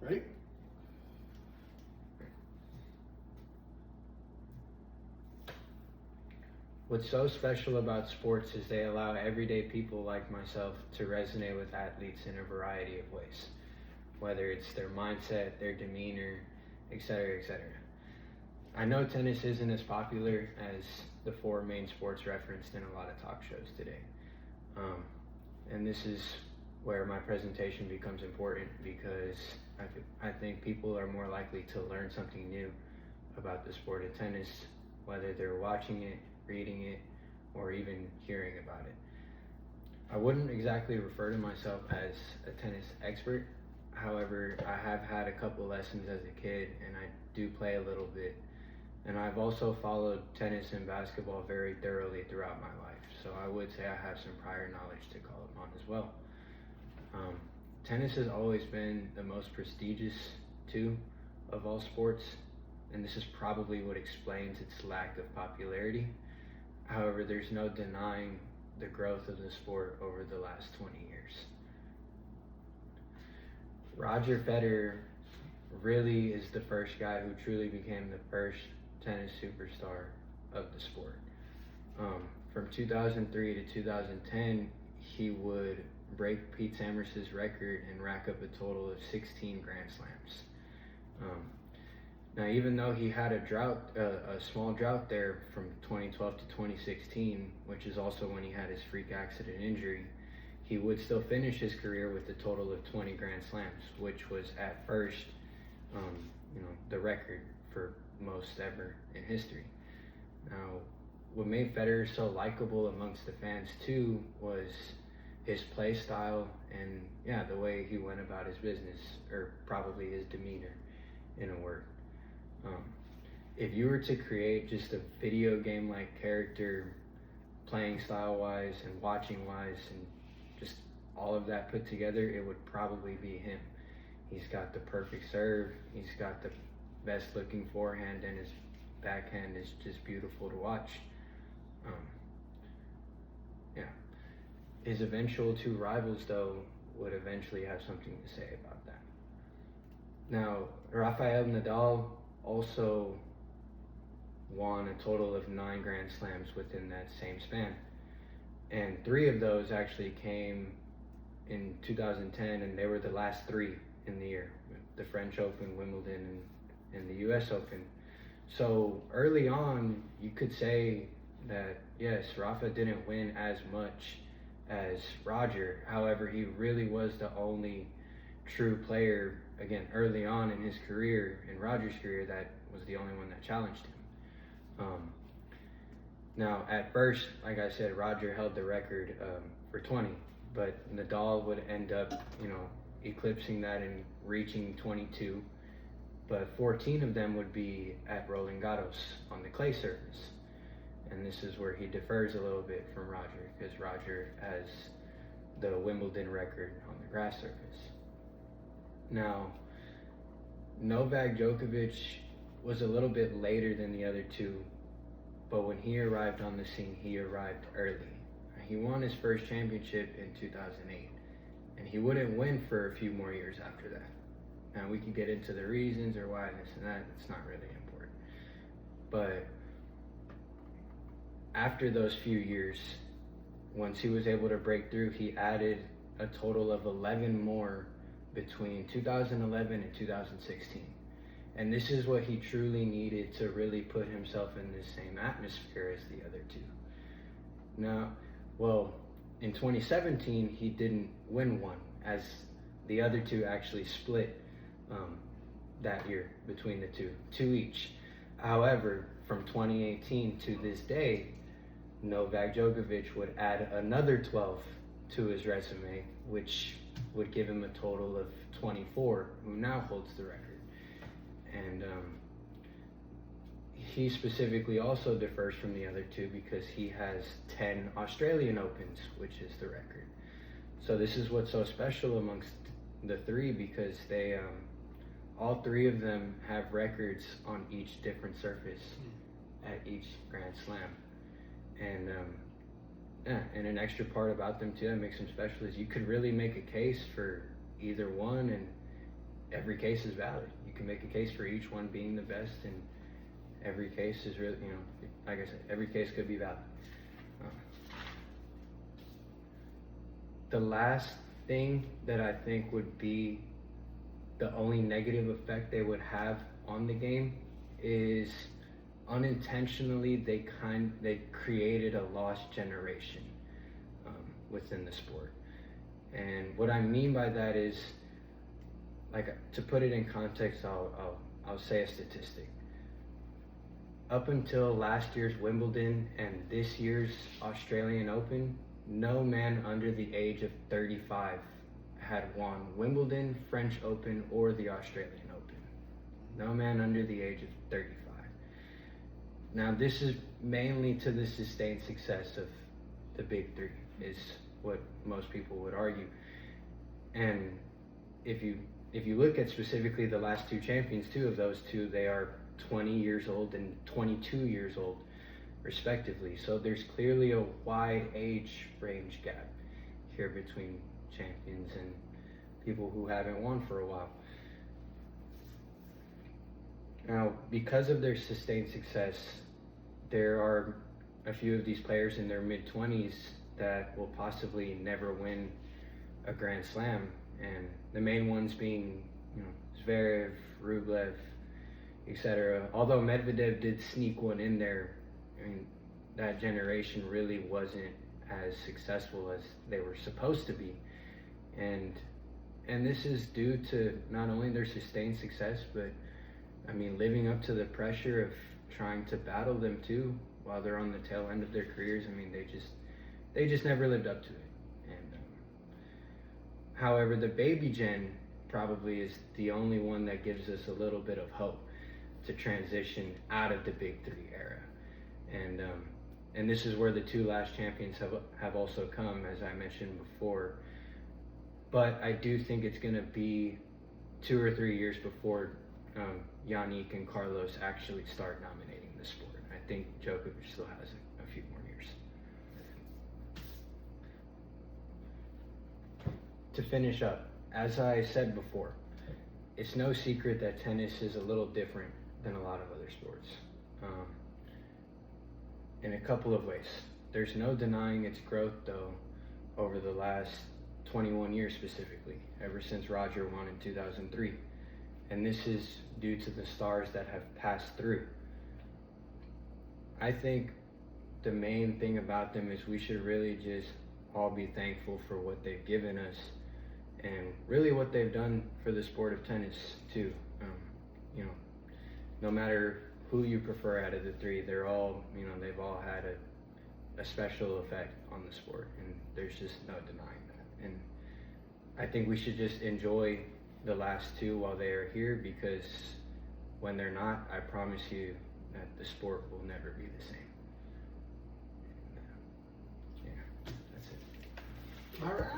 Ready? What's so special about sports is they allow everyday people like myself to resonate with athletes in a variety of ways, whether it's their mindset, their demeanor, etc., etc. I know tennis isn't as popular as the four main sports referenced in a lot of talk shows today. And this is where my presentation becomes important because I think people are more likely to learn something new about the sport of tennis, whether they're watching it, reading it, or even hearing about it. I wouldn't exactly refer to myself as a tennis expert. However, I have had a couple lessons as a kid and I do play a little bit. And I've also followed tennis and basketball very thoroughly throughout my life. So I would say I have some prior knowledge to call upon as well. Tennis has always been the most prestigious too of all sports, and this is probably what explains its lack of popularity. However, there's no denying the growth of the sport over the last 20 years. Roger Federer really is the first guy who truly became the first tennis superstar of the sport. From 2003 to 2010, he would break Pete Sampras' record and rack up a total of 16 Grand Slams. Now, even though he had a small drought there from 2012 to 2016, which is also when he had his freak accident injury, he would still finish his career with a total of 20 Grand Slams, which was at first, the record for most ever in history. Now, what made Federer so likable amongst the fans too was his play style and the way he went about his business, or probably his demeanor, in a word. If you were to create just a video game-like character, playing style-wise and watching-wise, and just all of that put together, it would probably be him. He's got the perfect serve, he's got the best-looking forehand, and his backhand is just beautiful to watch. His eventual two rivals, though, would eventually have something to say about that. Now, Rafael Nadal also won a total of 9 Grand Slams within that same span. And 3 of those actually came in 2010, and they were the last 3 in the year. The French Open, Wimbledon, and the US Open. So early on, you could say that, yes, Rafa didn't win as much as Roger. However, he really was the only true player, again, early on in his career, in Roger's career, that was the only one that challenged him. Now, at first, like I said, Roger held the record for 20, but Nadal would end up, eclipsing that and reaching 22. But 14 of them would be at Roland Garros on the clay surface. And this is where he differs a little bit from Roger, because Roger has the Wimbledon record on the grass surface. Now, Novak Djokovic was a little bit later than the other two, but when he arrived on the scene, he arrived early. He won his first championship in 2008, and he wouldn't win for a few more years after that. Now, we can get into the reasons or why this and that, it's not really important. But after those few years, once he was able to break through, he added a total of 11 more between 2011 and 2016. And this is what he truly needed to really put himself in the same atmosphere as the other two. Now, in 2017, he didn't win one, as the other two actually split that year between the two each. However, from 2018 to this day, Novak Djokovic would add another 12 to his resume, which would give him a total of 24, who now holds the record. And he specifically also differs from the other two because he has 10 Australian Opens, which is the record. So this is what's so special amongst the 3, because they all 3 of them have records on each different surface at each Grand Slam. And and an extra part about them too that makes them special is you could really make a case for either one, and every case is valid. You can make a case for each one being the best, and every case is really, like I said, every case could be valid. The last thing that I think would be the only negative effect they would have on the game is unintentionally they created a lost generation within the sport. And what I mean by that is, like, to put it in context, I'll say a statistic. Up until last year's Wimbledon and this year's Australian Open, no man under the age of 35 had won Wimbledon, French Open, or the Australian Open. No man under the age of 35. Now, this is mainly to the sustained success of the big three, is what most people would argue. And if you look at specifically the last two champions, two of those two, they are 20 years old and 22 years old, respectively. So there's clearly a wide age range gap here between champions and people who haven't won for a while. Now, because of their sustained success, there are a few of these players in their mid-20s that will possibly never win a Grand Slam, and the main ones being, Zverev, Rublev, etc. Although Medvedev did sneak one in there, I mean, that generation really wasn't as successful as they were supposed to be, and this is due to not only their sustained success, but I mean, living up to the pressure of trying to battle them too while they're on the tail end of their careers. I mean, they just never lived up to it. And however, the baby gen probably is the only one that gives us a little bit of hope to transition out of the big three era. And this is where the two last champions have also come, as I mentioned before. But I do think it's going to be 2 or 3 years before Yannick and Carlos actually start dominating the sport. I think Djokovic still has a few more years. To finish up, as I said before, it's no secret that tennis is a little different than a lot of other sports. In a couple of ways. There's no denying its growth, though, over the last 21 years specifically, ever since Roger won in 2003. And this is due to the stars that have passed through. I think the main thing about them is we should really just all be thankful for what they've given us and really what they've done for the sport of tennis too. No matter who you prefer out of the three, they're all, they've all had a special effect on the sport, and there's just no denying that. And I think we should just enjoy the last two while they are here, because when they're not, I promise you that the sport will never be the same. And, yeah, that's it. All right.